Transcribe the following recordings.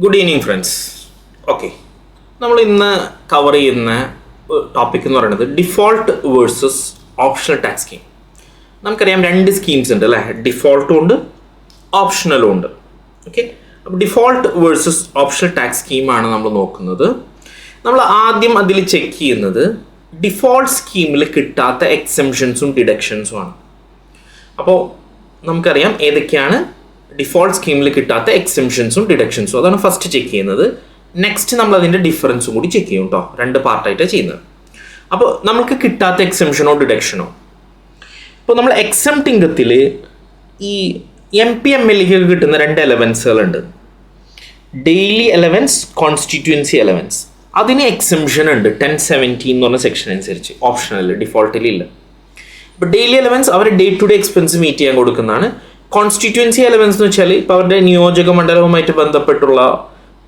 Good evening, friends. Okay. നമ്മൾ ഇന്ന് cover ചെയ്യുന്ന ടോപ്പിക് എന്ന് പറയുന്നത് default versus optional tax scheme. നമുക്കറിയാം രണ്ട് സ്കീംസ് ഉണ്ട് അല്ലേ, ഡിഫോൾട്ടും ഉണ്ട് ഓപ്ഷണലും ഉണ്ട്. ഓക്കെ, അപ്പോൾ ഡിഫോൾട്ട് വേഴ്സസ് ഓപ്ഷണൽ ടാക്സ് സ്കീമാണ് നമ്മൾ നോക്കുന്നത്. നമ്മൾ ആദ്യം അതിൽ ചെക്ക് ചെയ്യുന്നത് ഡിഫോൾട്ട് സ്കീമിൽ കിട്ടാത്ത എക്സംഷൻസും ഡിഡക്ഷൻസും ആണ്. അപ്പോൾ നമുക്കറിയാം ഏതൊക്കെയാണ് ഡിഫോൾട്ട് സ്കീമിൽ കിട്ടാത്ത എക്സംഷൻസും ഡിഡക്ഷൻസും. അതാണ് ഫസ്റ്റ് ചെക്ക് ചെയ്യുന്നത്. നെക്സ്റ്റ് നമ്മൾ അതിൻ്റെ ഡിഫറൻസും കൂടി ചെക്ക് ചെയ്യും കേട്ടോ. രണ്ട് പാർട്ടായിട്ടാണ് ചെയ്യുന്നത്. അപ്പോൾ നമുക്ക് കിട്ടാത്ത എക്സംഷനോ ഡിഡക്ഷനോ, ഇപ്പോൾ നമ്മൾ എക്സംപ്റ്റ് ഇൻകത്തിൽ ഈ MPMLക്ക് കിട്ടുന്ന രണ്ട് എലവൻസുകളുണ്ട്. Daily allowance, constituency allowance. അതിന് എക്സംഷൻ ഉണ്ട് 1017 എന്ന് പറഞ്ഞ സെക്ഷൻ അനുസരിച്ച്. ഓപ്ഷണൽ ഡിഫോൾട്ടിലില്ല. ഇപ്പോൾ ഡെയിലി എലവൻസ് അവർ day to day expense meet ചെയ്യാൻ കൊടുക്കുന്നതാണ്. കോൺസ്റ്റിറ്റ്യുവൻസി എലവൻസ് എന്ന് വെച്ചാൽ ഇപ്പോൾ അവരുടെ നിയോജക മണ്ഡലവുമായിട്ട് ബന്ധപ്പെട്ടുള്ള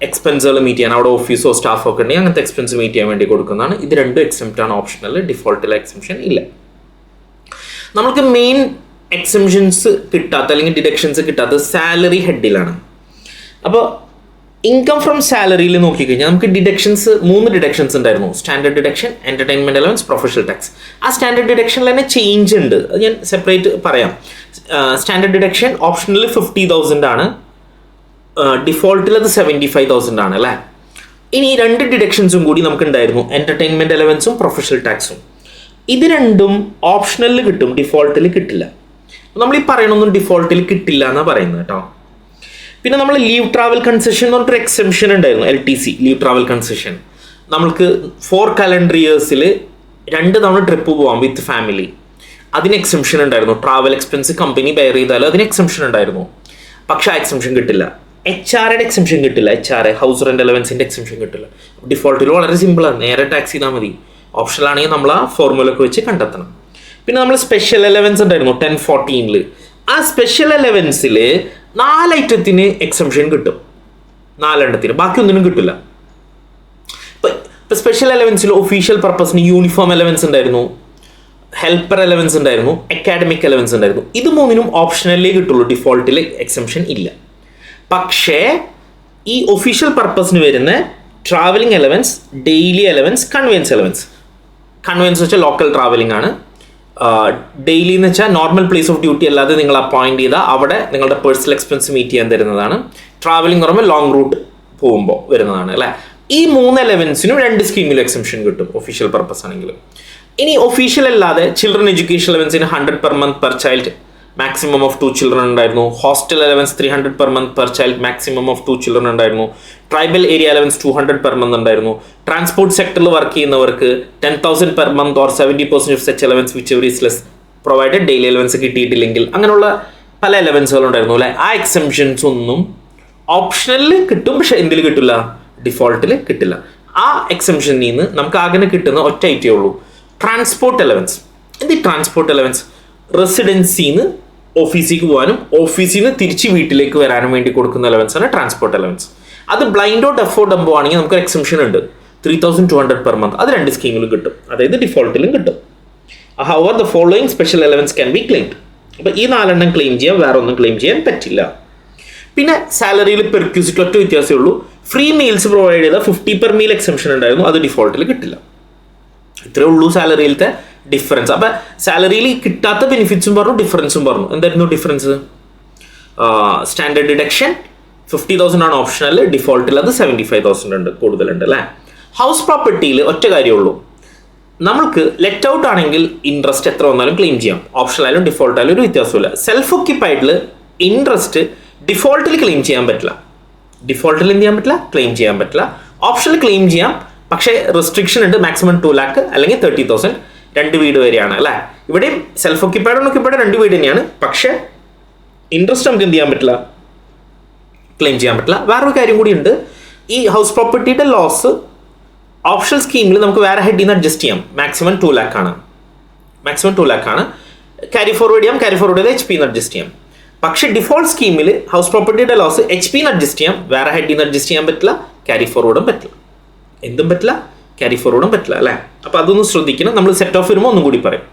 എക്സ്പെൻസുകൾ മീറ്റ് ചെയ്യാൻ, അവിടെ ഓഫീസോ സ്റ്റാഫോ ഒക്കെ ഉണ്ടെങ്കിൽ അങ്ങനത്തെ എക്സ്പെൻസ് മീറ്റ് ചെയ്യാൻ വേണ്ടി കൊടുക്കുന്നതാണ്. ഇത് രണ്ടും എക്സംപ്റ്റ് ആണ്, ഓപ്ഷണൽ. ഡിഫോൾട്ടിലെ എക്സംഷൻ ഇല്ല. നമുക്ക് മെയിൻ എക്സംഷൻസ് കിട്ടാത്ത അല്ലെങ്കിൽ ഡിഡക്ഷൻസ് കിട്ടാത്തത് സാലറി ഹെഡിലാണ്. അപ്പോൾ ഇൻകം ഫ്രം സാലറിയിൽ നോക്കിക്കഴിഞ്ഞാൽ നമുക്ക് ഡിഡക്ഷൻസ് 3 ഡിഡക്ഷൻസ് ഉണ്ടായിരുന്നു. Standard deduction, entertainment allowance, professional tax. ആ സ്റ്റാൻഡേർഡ് ഡിഡക്ഷനിൽ തന്നെ ചേഞ്ച് ഉണ്ട്, അത് ഞാൻ സെപ്പറേറ്റ് പറയാം. സ്റ്റാൻഡേർഡ് ഡിഡക്ഷൻ ഓപ്ഷനിൽ 50,000 ആണ്, ഡിഫോൾട്ടിൽ അത് 75,000 ആണ് അല്ലേ. ഇനി ഈ രണ്ട് ഡിഡക്ഷൻസും കൂടി നമുക്ക് ഉണ്ടായിരുന്നു, എൻ്റർടൈൻമെൻറ്റ് അലവൻസും പ്രൊഫഷണൽ ടാക്സും. ഇത് രണ്ടും ഓപ്ഷണലിൽ കിട്ടും, ഡിഫോൾട്ടിൽ കിട്ടില്ല. നമ്മൾ ഈ പറയണൊന്നും ഡിഫോൾട്ടിൽ കിട്ടില്ല എന്നാണ് പറയുന്നത് കേട്ടോ. പിന്നെ നമ്മൾ ലീവ് ട്രാവൽ കൺസെഷൻ എന്ന് പറഞ്ഞിട്ടൊരു എക്സംഷൻ ഉണ്ടായിരുന്നു, LTC ലീവ് ട്രാവൽ കൺസെഷൻ. നമ്മൾക്ക് 4 കലണ്ടർ ഇയേഴ്സിൽ 2 തവണ ട്രിപ്പ് പോകാം വിത്ത് ഫാമിലി. അതിന് എക്സംഷൻ ഉണ്ടായിരുന്നു. ട്രാവൽ എക്സ്പെൻസ് കമ്പനി ബെയർ ചെയ്താലും അതിന് എക്സംഷൻ ഉണ്ടായിരുന്നു. പക്ഷെ ആ എക്സംഷൻ കിട്ടില്ല. HRയുടെ എക്സംഷൻ കിട്ടില്ല. HR ഹൗസ് റെന്റ് അലവൻസിൻ്റെ എക്സംഷൻ കിട്ടില്ല. ഡിഫോൾട്ടിൽ വളരെ സിമ്പിളാണ്, നേരെ ടാക്സ് ചെയ്താൽ മതി. ഓപ്ഷണൽ ആണെങ്കിൽ നമ്മൾ ആ ഫോർമുലൊക്കെ വെച്ച് കണ്ടെത്തണം. പിന്നെ നമ്മൾ സ്പെഷ്യൽ അലവൻസ് ഉണ്ടായിരുന്നു 1014. ആ സ്പെഷ്യൽ അലവൻസിൽ 4 ഐറ്റത്തിന് എക്സംഷൻ കിട്ടും, 4 എണ്ണത്തിന്, ബാക്കി ഒന്നിനും കിട്ടില്ല. ഇപ്പം സ്പെഷ്യൽ അലവൻസിൽ ഒഫീഷ്യൽ പർപ്പസിന് യൂണിഫോം അലവൻസ് ഉണ്ടായിരുന്നു, ഹെൽപ്പർ അലവൻസ് ഉണ്ടായിരുന്നു, അക്കാഡമിക് അലവൻസ് ഉണ്ടായിരുന്നു. ഇത് 3നും ഓപ്ഷണലേ കിട്ടുള്ളൂ, ഡിഫോൾട്ടിൽ എക്സംഷൻ ഇല്ല. പക്ഷേ ഈ ഒഫീഷ്യൽ പർപ്പസിന് വരുന്ന travelling allowance, daily allowance, conveyance allowance. Conveyance വെച്ചാൽ ലോക്കൽ ട്രാവലിംഗ് ആണ്. ഡെയിലി എന്ന് വെച്ചാൽ നോർമൽ പ്ലേസ് ഓഫ് ഡ്യൂട്ടി അല്ലാതെ നിങ്ങൾ അപ്പോയിന്റ് ചെയ്താൽ അവിടെ നിങ്ങളുടെ പേഴ്സണൽ എക്സ്പെൻസ് മീറ്റ് ചെയ്യാൻ തരുന്നതാണ്. ട്രാവലിംഗ് എന്ന് പറയുമ്പോൾ ലോങ് റൂട്ട് പോകുമ്പോൾ വരുന്നതാണ് അല്ലേ. ഈ 3 അലവൻസിനും 2 സ്കീമിലും എക്സംഷൻ കിട്ടും, ഒഫീഷ്യൽ പർപ്പസ് ആണെങ്കിൽ. ഇനി ഒഫീഷ്യൽ അല്ലാതെ ചിൽഡ്രൻ എഡ്യൂക്കേഷൻ അലവൻസിന് 100 per month per child, maximum of 2 children ഉണ്ടായിരുന്നു. Hostel allowance 300 per month per child, maximum of 2 children ഉണ്ടായിരുന്നു. Tribal area allowance 200 per month ഉണ്ടായിരുന്നു. ട്രാൻസ്പോർട്ട് സെക്ടറിൽ വർക്ക് ചെയ്യുന്നവർക്ക് 10,000 per month or 70% of such allowance whichever is less provided, daily allowance കിട്ടിയിട്ടില്ലെങ്കിൽ. അങ്ങനെയുള്ള പല അലവൻസുകളും ഉണ്ടായിരുന്നു അല്ലേ. ആ എക്സംഷൻസ് ഒന്നും ഓപ്ഷണലിൽ കിട്ടും, പക്ഷെ എന്തിൽ കിട്ടില്ല, ഡിഫോൾട്ടിൽ കിട്ടില്ല. ആ എക്സംഷനിൽ നിന്ന് നമുക്ക് ആകെ കിട്ടുന്ന ഒറ്റ ഐറ്റേ ഉള്ളൂ, ട്രാൻസ്പോർട്ട് അലവൻസ്. എന്ത് ട്രാൻസ്പോർട്ട് അലവൻസ്? റെസിഡൻസിന്ന് ഓഫീസിലേക്ക് പോകാനും ഓഫീസിൽ നിന്ന് തിരിച്ച് വീട്ടിലേക്ക് വരാനും വേണ്ടി കൊടുക്കുന്ന അലവൻസ് ആണ് ട്രാൻസ്പോർട്ട് അലവൻസ്. അത് ബ്ലൈൻഡോ ഡെഫോ ഡംബോ ആണെങ്കിൽ നമുക്ക് എക്സംഷൻ ഉണ്ട് 3,200 per month. അത് 2 സ്കീമിലും കിട്ടും, അതായത് ഡിഫോൾട്ടിലും കിട്ടും. However the following special allowance can be claimed. അപ്പോൾ ഈ 4 എണ്ണം ക്ലെയിം ചെയ്യാം, വേറെ ഒന്നും ക്ലെയിം ചെയ്യാൻ പറ്റില്ല. പിന്നെ സാലറിയിൽ പെർക്യൂസിറ്റ് ഒറ്റ വ്യത്യാസമേ ഉള്ളൂ. ഫ്രീ മീൽസ് പ്രൊവൈഡ് ചെയ്ത 50 per meal എക്സംഷൻ ഉണ്ടായിരുന്നു, അത് ഡിഫോൾട്ടിൽ കിട്ടില്ല. ഇത്രേ ഉള്ളൂ സാലറിയിലത്തെ ഡിഫറൻസ്. അപ്പം സാലറിയിൽ കിട്ടാത്ത ബെനിഫിറ്റ്സും പറഞ്ഞു, ഡിഫറൻസും പറഞ്ഞു. എന്തായിരുന്നു ഡിഫറൻസ്? സ്റ്റാൻഡേർഡ് ഡിഡക്ഷൻ 50,000 ആണ് ഓപ്ഷണൽ, ഡിഫോൾട്ടിൽ അത് 75,000 ഉണ്ട്, കൂടുതലുണ്ട് അല്ലേ. ഹൗസ് പ്രോപ്പർട്ടിയിൽ ഒറ്റ കാര്യമുള്ളൂ, നമ്മൾക്ക് ലെറ്റ് ഔട്ട് ആണെങ്കിൽ ഇൻട്രസ്റ്റ് എത്ര വന്നാലും ക്ലെയിം ചെയ്യാം. ഓപ്ഷണലായാലും ഡിഫോൾട്ടായാലും ഒരു വ്യത്യാസമില്ല. സെൽഫ് ഒക്യുപ്പൈഡിൽ ഇൻട്രസ്റ്റ് ഡിഫോൾട്ടിൽ ക്ലെയിം ചെയ്യാൻ പറ്റില്ല. ഡിഫോൾട്ടിൽ എന്ത് ചെയ്യാൻ പറ്റില്ല? ക്ലെയിം ചെയ്യാൻ പറ്റില്ല. ഓപ്ഷണൽ ക്ലെയിം ചെയ്യാം, പക്ഷേ റെസ്ട്രിക്ഷൻ ഉണ്ട്, മാക്സിമം 2 lakh അല്ലെങ്കിൽ 30,000, 2 വീട് വരെയാണ് അല്ലേ. ഇവിടെയും സെൽഫ് ഒക്യുപ്പൈഡ് ഓക്യുപ്പൈഡ് 2 വീട് തന്നെയാണ്, പക്ഷേ ഇൻട്രസ്റ്റ് നമുക്ക് എന്ത് ചെയ്യാൻ പറ്റില്ല, ക്ലെയിം ചെയ്യാൻ പറ്റില്ല. വേറൊരു കാര്യം കൂടി ഉണ്ട്, ഈ ഹൗസ് പ്രോപ്പർട്ടിയുടെ ലോസ് ഓപ്ഷണൽ സ്കീമിൽ നമുക്ക് വേറെ ഹെഡിൽ നിന്ന് അഡ്ജസ്റ്റ് ചെയ്യാം. മാക്സിമം 2 lakh ആണ്, മാക്സിമം 2 lakh ആണ്. ക്യാരി ഫോർവേഡ് ചെയ്യാം, ക്യാരി ഫോർവേഡ് ചെയ്ത് HP അഡ്ജസ്റ്റ് ചെയ്യാം. പക്ഷേ ഡിഫോൾട്ട് സ്കീമിൽ ഹൗസ് പ്രോപ്പർട്ടിയുടെ ലോസ് HP അഡ്ജസ്റ്റ് ചെയ്യാം, വേറെ ഹെഡിൽ നിന്ന് അഡ്ജസ്റ്റ് ചെയ്യാൻ പറ്റില്ല, ക്യാരി ഫോർവേഡും പറ്റില്ല. എന്തും പറ്റില്ല, ക്യാരി ഫോർവേഡും പറ്റില്ല അല്ലേ. അപ്പോൾ അതൊന്ന് ശ്രദ്ധിക്കണം. നമ്മൾ സെറ്റ് ഓഫ് വരുമ്പോൾ ഒന്നും കൂടി പറയും.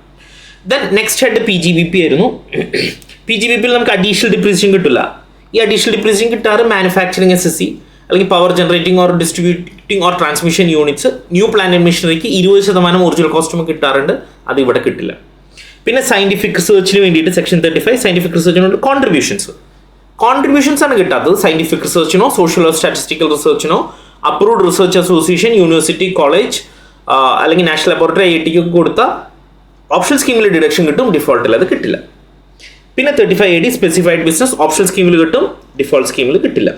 ദെൻ നെക്സ്റ്റ് ഹെഡ് PGBP ആയിരുന്നു. PGBP നമുക്ക് അഡീഷണൽ ഡിപ്രീസിയേഷൻ കിട്ടില്ല. ഈ അഡീഷണൽ ഡിപ്രീസിയേഷൻ കിട്ടാറ് മാനുഫാക്ചറിങ് SSC അല്ലെങ്കിൽ power generating or distributing or transmission units new plant and മെഷീനറിക്ക് 20% ഒറിജിനൽ കോസ്റ്റും കിട്ടാറുണ്ട്, അത് ഇവിടെ കിട്ടില്ല. പിന്നെ സയന്റിഫിക് റിസർച്ചിന് വേണ്ടിയിട്ട് സെക്ഷൻ 35 സയന്റിഫിക് റിസർച്ചിനുണ്ട് കോൺട്രിബ്യൂഷൻസ് ആണ് കിട്ടാത്തത്. സയന്റിഫിക് റിസർച്ചിനോ സോഷ്യൽ ഓർ സ്റ്റാറ്റിസ്റ്റിക്കൽ റിസർച്ചിനോ approved research association, university, college അല്ലെങ്കിൽ നാഷണൽ ലബോറട്ടറി IIT കൊടുത്ത ഓപ്ഷൻ സ്കീമിൽ ഡിഡക്ഷൻ കിട്ടും, ഡിഫോൾട്ടിൽ അത് കിട്ടില്ല. പിന്നെ 35AD സ്പെസിഫൈഡ് ബിസിനസ് ഓപ്ഷൻ സ്കീമിൽ കിട്ടും, ഡിഫോൾട്ട് സ്കീമിൽ കിട്ടില്ല.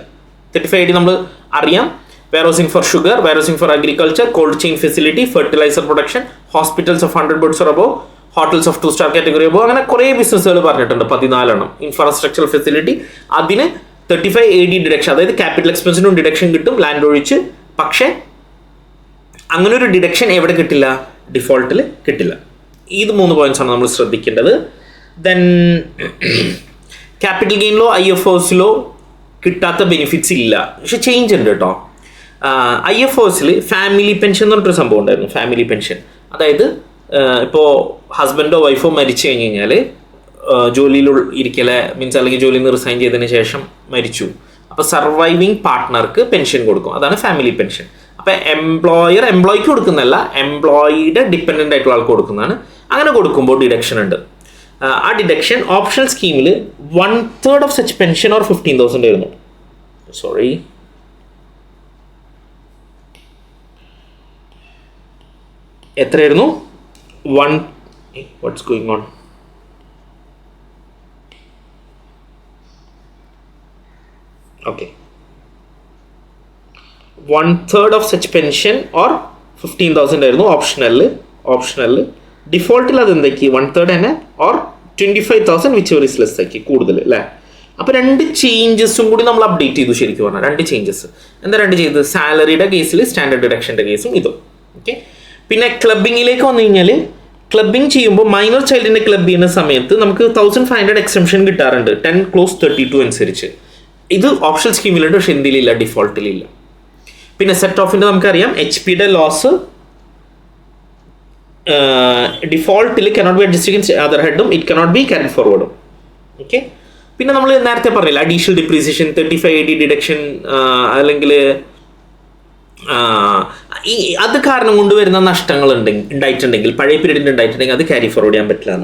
35AD നമ്മൾ അറിയാം, warehousing for sugar, warehousing for agriculture, cold chain facility, fertiliser production, hospitals of 100 beds or above, hotels of 2-star category above, അങ്ങനെ കുറേ ബിസിനസ്സുകൾ പറഞ്ഞിട്ടുണ്ട്, 14 ഇൻഫ്രാസ്ട്രക്ചർ ഫെസിലിറ്റി. അതിന് 35AD ഡിഡക്ഷൻ, അതായത് ക്യാപിറ്റൽ എക്സ്പെൻസിനും ഡിഡക്ഷൻ കിട്ടും ലാൻഡ് ഒഴിച്ച്. പക്ഷേ അങ്ങനെ ഒരു ഡിഡക്ഷൻ എവിടെ കിട്ടില്ല? ഡിഫോൾട്ടിൽ കിട്ടില്ല. ഇത് 3 പോയിന്റ്സ് ആണ് നമ്മൾ ശ്രദ്ധിക്കേണ്ടത്. ദെൻ ക്യാപിറ്റൽ ഗെയിനിലോ IFOസിലോ കിട്ടാത്ത ബെനിഫിറ്റ്സ് ഇല്ല, പക്ഷെ ചേഞ്ച് ഉണ്ട് കേട്ടോ. IFOസിൽ ഫാമിലി പെൻഷൻ എന്ന് പറഞ്ഞിട്ടൊരു സംഭവം ഉണ്ടായിരുന്നു. ഫാമിലി പെൻഷൻ അതായത് ഇപ്പോൾ ഹസ്ബൻഡോ വൈഫോ മരിച്ചു കഴിഞ്ഞ് കഴിഞ്ഞാൽ ജോലിയിൽ ഇരിക്കലെ മീൻസ് അല്ലെങ്കിൽ ജോലിയിൽ നിന്ന് റിസൈൻ ചെയ്തതിന് ശേഷം മരിച്ചു, അപ്പോൾ സർവൈവിങ് പാർട്ട്ണർക്ക് പെൻഷൻ കൊടുക്കും, അതാണ് ഫാമിലി പെൻഷൻ. അപ്പോൾ എംപ്ലോയിക്ക് കൊടുക്കുന്നതല്ല, എംപ്ലോയിയുടെ ഡിപ്പെൻഡൻ്റ് ആയിട്ടുള്ള ആൾക്ക് കൊടുക്കുന്നതാണ്. അങ്ങനെ കൊടുക്കുമ്പോൾ ഡിഡക്ഷൻ ഉണ്ട്. ആ ഡിഡക്ഷൻ ഓപ്ഷണൽ സ്കീമിൽ 1/3 ഓഫ് സച്ച് പെൻഷൻ ഓർ 15,000 ആയിരുന്നു. സോറി, എത്രയായിരുന്നു? What's going on? Okay, 1/3 of such pension or 15,000 ആയിരുന്നു ഓപ്ഷണലിൽ. ഡിഫോൾട്ടിൽ അത് എന്താക്കി? 1/3 തന്നെ or 25,000 which ever is less ആക്കി, കൂടുതൽ അല്ലേ? അപ്പോൾ 2 ചേഞ്ചസും കൂടി നമ്മൾ അപ്ഡേറ്റ് ചെയ്തു. ശരിക്കും പറഞ്ഞാൽ 2 ചേഞ്ചസ്. എന്താ 2 ചെയ്തത്? സാലറിയുടെ കേസിൽ സ്റ്റാൻഡേർഡ് ഡിഡക്ഷൻ്റെ കേസും ഇതും. ഓക്കെ, പിന്നെ ക്ലബിങ്ങിലേക്ക് വന്നു കഴിഞ്ഞാൽ ക്ലബിങ് ചെയ്യുമ്പോൾ മൈനർ ചൈൽഡിനെ ക്ലബ് ചെയ്യുന്ന സമയത്ത് നമുക്ക് 1,500 എക്സംഷൻ കിട്ടാറുണ്ട് 10(32) അനുസരിച്ച്. ഇത് ഓപ്ഷണൽ സ്കീമിലുണ്ട്, പക്ഷെ എന്തിലില്ല? ഡിഫോൾട്ടിലില്ല. പിന്നെ സെറ്റ് ഓഫിൻ്റെ നമുക്കറിയാം, HP ലോസ് ഡിഫോൾട്ടിൽ cannot be adjust against other ഹെഡും ഇറ്റ് കനോട്ട് ബി ക്യാരി ഫോർവേഡും. ഓക്കെ, പിന്നെ നമ്മൾ നേരത്തെ പറഞ്ഞില്ല അഡീഷണൽ ഡിപ്രീസിയേഷൻ, 35AD ഡിഡക്ഷൻ, അല്ലെങ്കിൽ ഈ അത് കാരണം കൊണ്ടുവരുന്ന നഷ്ടങ്ങൾ ഉണ്ടായിട്ടുണ്ടെങ്കിൽ, പഴയ പീരീഡിൽ ഉണ്ടായിട്ടുണ്ടെങ്കിൽ അത് ക്യാരി ഫോർവേഡ് ചെയ്യാൻ പറ്റില്ല.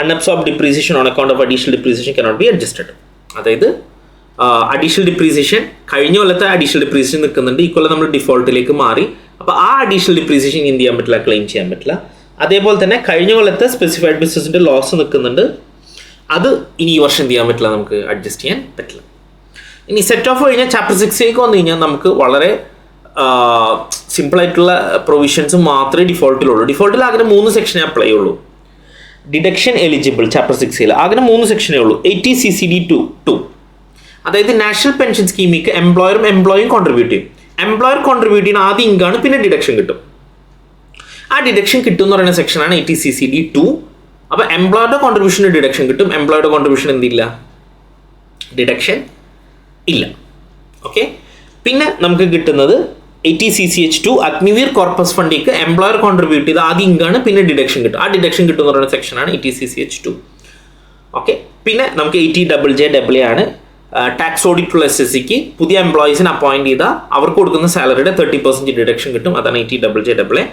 Unabsorbed depreciation on account of additional depreciation cannot be adjusted. അതായത് അഡീഷണൽ ഡിപ്രീസിയേഷൻ കഴിഞ്ഞ കൊല്ലത്തെ അഡീഷണൽ ഡിപ്രീസിയേഷൻ നിൽക്കുന്നുണ്ട്, ഈ കൊല്ലം നമ്മൾ ഡിഫോൾട്ടിലേക്ക് മാറി. അപ്പോൾ ആ അഡീഷണൽ ഡിപ്രീസിയേഷൻ എന്ത് ചെയ്യാൻ പറ്റില്ല? ക്ലെയിം ചെയ്യാൻ പറ്റില്ല. അതേപോലെ തന്നെ കഴിഞ്ഞ കൊല്ലത്തെ സ്പെസിഫൈഡ് ബിസിനസിൻ്റെ ലോസ് നിൽക്കുന്നുണ്ട്, അത് ഇനി ഈ വർഷം എന്ത് ചെയ്യാൻ പറ്റില്ല? നമുക്ക് അഡ്ജസ്റ്റ് ചെയ്യാൻ പറ്റില്ല. ഇനി സെറ്റ് ഓഫ് കഴിഞ്ഞാൽ ചാപ്റ്റർ 6 വന്നു കഴിഞ്ഞാൽ നമുക്ക് വളരെ സിമ്പിളായിട്ടുള്ള പ്രൊവിഷൻസ് മാത്രമേ ഡിഫോൾട്ടിലുള്ളൂ. ഡിഫോൾട്ടിൽ ആകെ 3 സെക്ഷനേ അപ്ലൈ ചെയ്യുള്ളൂ. ഡിഡക്ഷൻ എലിജിബിൾ ചാപ്റ്റർ 6 ആകെ 3 സെക്ഷനേ ഉള്ളൂ. 80 CCD 2, അതായത് നാഷണൽ പെൻഷൻ സ്കീമിലേക്ക് എംപ്ലോയും കോൺട്രിബ്യൂട്ട് ചെയ്യും. എംപ്ലോയർ കോൺട്രിബ്യൂട്ട് ചെയ്യുന്ന ആദ്യം ഇൻകാണ്, പിന്നെ ഡിഡക്ഷൻ കിട്ടും. ആ ഡിഡക്ഷൻ കിട്ടും എന്ന് പറയുന്ന സെക്ഷനാണ് 80 CCD 2. അപ്പോൾ എംപ്ലോയറുടെ കോൺട്രിബ്യൂഷന് ഡിഡക്ഷൻ കിട്ടും, എംപ്ലോയറുടെ കോൺട്രിബ്യൂഷൻ എന്തില്ല? ഡിഡക്ഷൻ ഇല്ല. ഓക്കെ, പിന്നെ നമുക്ക് കിട്ടുന്നത് 80 CCH 2 അഗ്നിവീർ കോർപ്പസ് ഫണ്ടിലേക്ക് എംപ്ലോയർ കോൺട്രിബ്യൂട്ട് ചെയ്ത് ആദ്യം ഇൻകാണ്, പിന്നെ ഡിഡക്ഷൻ കിട്ടും. ആ ഡിഡക്ഷൻ കിട്ടും എന്ന് പറയുന്ന സെക്ഷനാണ് 80 CCH 2. ഓക്കെ, പിന്നെ നമുക്ക് 80JJAA ആണ് ടാക്സ് ഓഡിറ്റുള്ള SSCക്ക് പുതിയ എംപ്ലോയീസിനെ അപ്പോയിന്റ് ചെയ്താൽ അവർക്ക് കൊടുക്കുന്ന സാലറിയുടെ 30% ഡിഡക്ഷൻ കിട്ടും, അതാണ് 80JJAA.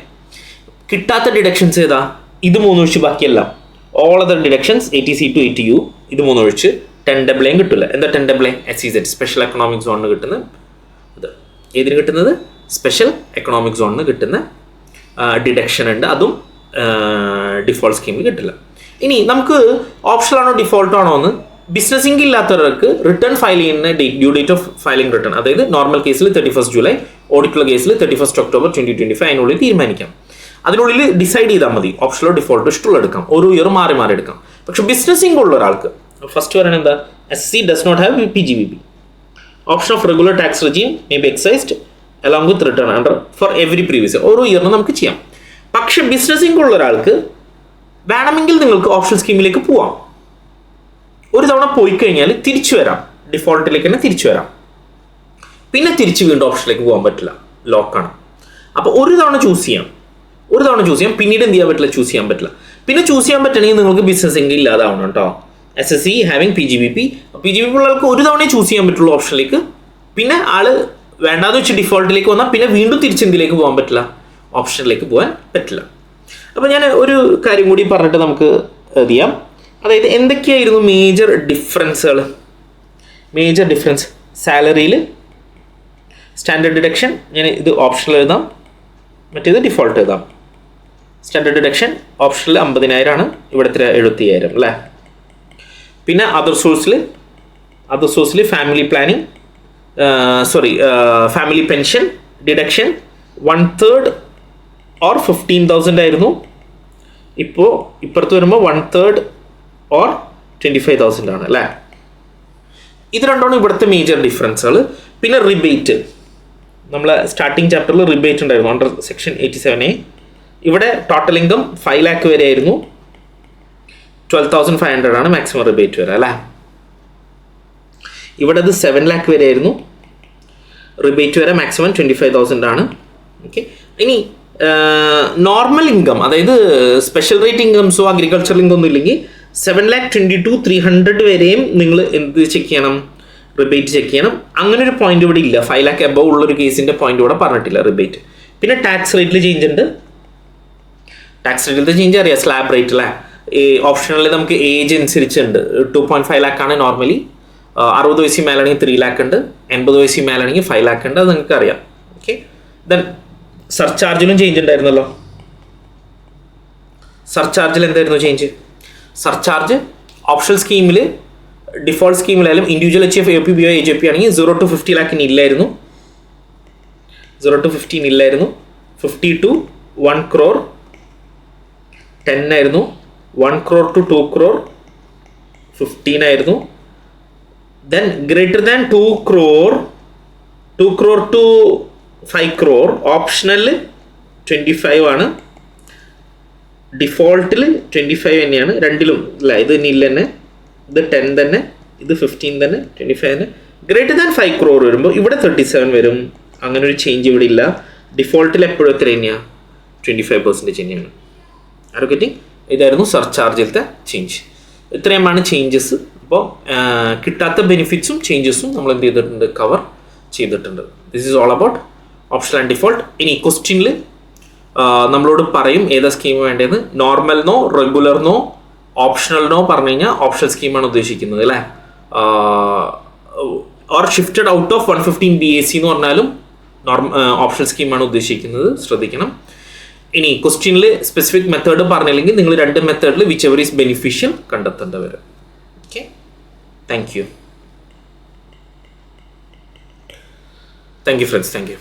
കിട്ടാത്ത ഡിഡക്ഷൻസ് ഏതാ? ഇത് 3 ഒഴിച്ച് ബാക്കിയെല്ലാം all other deductions 80C to 80U, ഇത് 3 ഒഴിച്ച് 10AA കിട്ടില്ല. എന്താ 10AA? SEZ സ്പെഷ്യൽ എക്കണോമിക് സോണിന് കിട്ടുന്ന ഇത്. ഏതിന് കിട്ടുന്നത്? സ്പെഷ്യൽ എക്കണോമിക് സോണിന് കിട്ടുന്ന ഡിഡക്ഷൻ ഉണ്ട്, അതും ഡിഫോൾട്ട് സ്കീമിൽ കിട്ടില്ല. ഇനി നമുക്ക് ഓപ്ഷനാണോ ഡിഫോൾട്ട് ആണോ എന്ന് ബിസിനസ് ഇൻകം ഇല്ലാത്തവർക്ക് റിട്ടേൺ ഫയൽ ചെയ്യുന്ന due date of filing return, അതായത് നോർമൽ കേസിൽ 31 ജൂലൈ, ഓഡിറ്റുള്ള കേസിൽ 31 ഒക്ടോബർ 2025 അതിനുള്ളിൽ തീരുമാനിക്കാം. അതിനുള്ളിൽ ഡിസൈഡ് ചെയ്താൽ മതി ഓപ്ഷനോ ഡിഫോൾട്ടോ ഇഷ്ടമുള്ള എടുക്കാം, ഓരോ ഇയർ മാറി മാറി എടുക്കാം. പക്ഷെ ബിസിനസ് ഇൻകം ഉള്ള ഒരാൾക്ക് ഫസ്റ്റ് പറയുന്നത് എന്താ? SC does not have PGBP. Option of regular tax regime may be excised along with return under for every previous year. ഓരോ ഇയറിനും നമുക്ക് ചെയ്യാം. പക്ഷെ ബിസിനസ് ഇൻകം ഉള്ള ഒരാൾക്ക് വേണമെങ്കിൽ നിങ്ങൾക്ക് ഓപ്ഷൻ സ്കീമിലേക്ക് പോവാം. ഒരു തവണ പോയി കഴിഞ്ഞാൽ തിരിച്ചു വരാം, ഡിഫോൾട്ടിലേക്ക് തന്നെ തിരിച്ചു വരാം. പിന്നെ തിരിച്ച് വീണ്ടും ഓപ്ഷനിലേക്ക് പോകാൻ പറ്റില്ല, ലോക്കാണ്. അപ്പോൾ ഒരു തവണ ചൂസ് ചെയ്യാം, പിന്നീട് എന്ത് ചെയ്യാൻ പറ്റില്ല? ചൂസ് ചെയ്യാൻ പറ്റില്ല. പിന്നെ ചൂസ് ചെയ്യാൻ പറ്റണമെങ്കിൽ നിങ്ങൾക്ക് ബിസിനസ് ഇൻകം ഇല്ലാതാവണം കേട്ടോ. SSC ഹാവിങ് PGBP ഉള്ള ആൾക്ക് ഒരു തവണയെ ചൂസ് ചെയ്യാൻ പറ്റുള്ളൂ ഓപ്ഷനിലേക്ക്. പിന്നെ ആള് വേണ്ടാന്ന് വെച്ച് ഡിഫോൾട്ടിലേക്ക് വന്നാൽ പിന്നെ വീണ്ടും തിരിച്ചെന്തിലേക്ക് പോകാൻ പറ്റില്ല, ഓപ്ഷനിലേക്ക് പോകാൻ പറ്റില്ല. അപ്പോൾ ഞാൻ ഒരു കാര്യം കൂടി പറഞ്ഞിട്ട് നമുക്ക് ചെയ്യാം. അതായത് എന്തൊക്കെയായിരുന്നു മേജർ ഡിഫറൻസുകൾ? മേജർ ഡിഫറൻസ് സാലറിയിൽ സ്റ്റാൻഡേർഡ് ഡിഡക്ഷൻ, ഞാൻ ഇത് ഓപ്ഷനിൽ എഴുതാം, മറ്റേത് ഡിഫോൾട്ട് എഴുതാം. സ്റ്റാൻഡേർഡ് ഡിഡക്ഷൻ ഓപ്ഷനിൽ 50,000 ആണ്, ഇവിടുത്തെ 75,000 അല്ലേ. പിന്നെ അതർ സോഴ്സിൽ family planning family pension deduction 1/3 or 15,000 ആയിരുന്നു. ഇപ്പോൾ ഇപ്പുറത്ത് വരുമ്പോൾ 1/3 ഓർ 25,000 ആണ് അല്ലേ. ഇത് രണ്ടാണ് ഇവിടുത്തെ മേജർ ഡിഫറൻസുകൾ. പിന്നെ റിബേറ്റ്, നമ്മളെ സ്റ്റാർട്ടിങ് ചാപ്റ്ററിൽ റിബേറ്റ് ഉണ്ടായിരുന്നു അണ്ടർ സെക്ഷൻ 87A. ഇവിടെ ടോട്ടൽ ഇൻകം 5 lakh വരെ ആയിരുന്നു, 12,500 ആണ് മാക്സിമം റിബേറ്റ് വരെ അല്ലേ. ഇവിടെ അത് 7 lakh വരെ ആയിരുന്നു, റിബേറ്റ് വരെ മാക്സിമം 25,000 ആണ്. ഓക്കെ, ഇനി നോർമൽ ഇൻകം, അതായത് സ്പെഷ്യൽ റേറ്റ് ഇൻകംസോ അഗ്രികൾച്ചറൽ ഇൻകം ഒന്നും ഇല്ലെങ്കിൽ 7,22,300 വരെയും നിങ്ങൾ എന്ത് ചെക്ക് ചെയ്യണം, റിബേറ്റ് ചെക്ക് ചെയ്യണം. അങ്ങനെ ഒരു പോയിന്റ് ഇവിടെ ഇല്ല. 5 lakh എബവ് ഉള്ളൊരു കേസിൻ്റെ പോയിന്റ് ഇവിടെ പറഞ്ഞിട്ടില്ല റിബേറ്റ്. പിന്നെ ടാക്സ് റേറ്റിൽ ചേഞ്ച് ഉണ്ട്. ടാക്സ് റേറ്റിലത്തെ ചേഞ്ച് അറിയാം, സ്ലാബ് റേറ്റ് അല്ലേ. ഓപ്ഷനിൽ നമുക്ക് ഏജ് അനുസരിച്ചുണ്ട്. 2.5 lakh ആണ് നോർമലി, 60 വയസ്സിൽ മേലാണെങ്കിൽ 3 lakh ഉണ്ട്, 80 വയസ്സിൽ മേലാണെങ്കിൽ 5 lakh ഉണ്ട്, അത് നിങ്ങൾക്ക് അറിയാം. ഓക്കെ, ദെൻ സർചാർജിലും ചേഞ്ച് ഉണ്ടായിരുന്നല്ലോ. സർചാർജിൽ എന്തായിരുന്നു ചേഞ്ച്? സർചാർജ് ഓപ്ഷണൽ സ്കീമിൽ, ഡിഫോൾട്ട് സ്കീമിലായാലും ഇൻഡിവിജ്വൽ HF APB AJP ആണെങ്കിൽ 0 to 50 lakh ഇല്ലായിരുന്നു, 0 to 15 ഇല്ലായിരുന്നു. 50 to 1 crore 10 ആയിരുന്നു, 1 crore to 2 crore 15 ആയിരുന്നു. Then greater than 2 crore to 5 crore optional 25 ആണ്, ഡിഫോൾട്ടിൽ 25 തന്നെയാണ്. രണ്ടിലും ഇല്ല, ഇത് ഇനി ഇല്ല തന്നെ, ഇത് 10 തന്നെ, ഇത് 15 തന്നെ, 25 തന്നെ. ഗ്രേറ്റർ ദാൻ 5 crore വരുമ്പോൾ ഇവിടെ 37 വരും. അങ്ങനെ ഒരു ചേഞ്ച് ഇവിടെ ഇല്ല. ഡിഫോൾട്ടിൽ എപ്പോഴും എത്ര തന്നെയാണ്? 25% തന്നെയാണ്. ആരൊക്കെ ഇതായിരുന്നു സർചാർജിലത്തെ ചേഞ്ച്. ഇത്രയുമാണ് ചേഞ്ചസ്. അപ്പോൾ കിട്ടാത്ത ബെനിഫിറ്റ്സും ചേഞ്ചസും നമ്മൾ എന്ത് ചെയ്തിട്ടുണ്ട്, കവർ ചെയ്തിട്ടുണ്ട്. This is all about optional and default. ഇനി ക്വസ്റ്റ്യനിൽ നമ്മളോട് പറയും ഏതാ സ്കീം വേണ്ടത്. നോർമൽനോ റെഗുലർനോ ഓപ്ഷണൽനോ പറഞ്ഞു കഴിഞ്ഞാൽ ഓപ്ഷണൽ സ്കീമാണ് ഉദ്ദേശിക്കുന്നത് അല്ലേ. Or shifted out of 115 BAC എന്ന് പറഞ്ഞാലും ഓപ്ഷണൽ സ്കീമാണ് ഉദ്ദേശിക്കുന്നത്, ശ്രദ്ധിക്കണം. ഇനി ക്വസ്റ്റ്യനിൽ സ്പെസിഫിക് മെത്തേഡ് പറഞ്ഞില്ലെങ്കിൽ നിങ്ങൾ 2 മെത്തേഡിൽ വിച്ച് എവർ ഈസ് ബെനിഫിഷ്യൽ കണ്ടെത്തേണ്ടി വരും. Okay, thank you friends, thank you.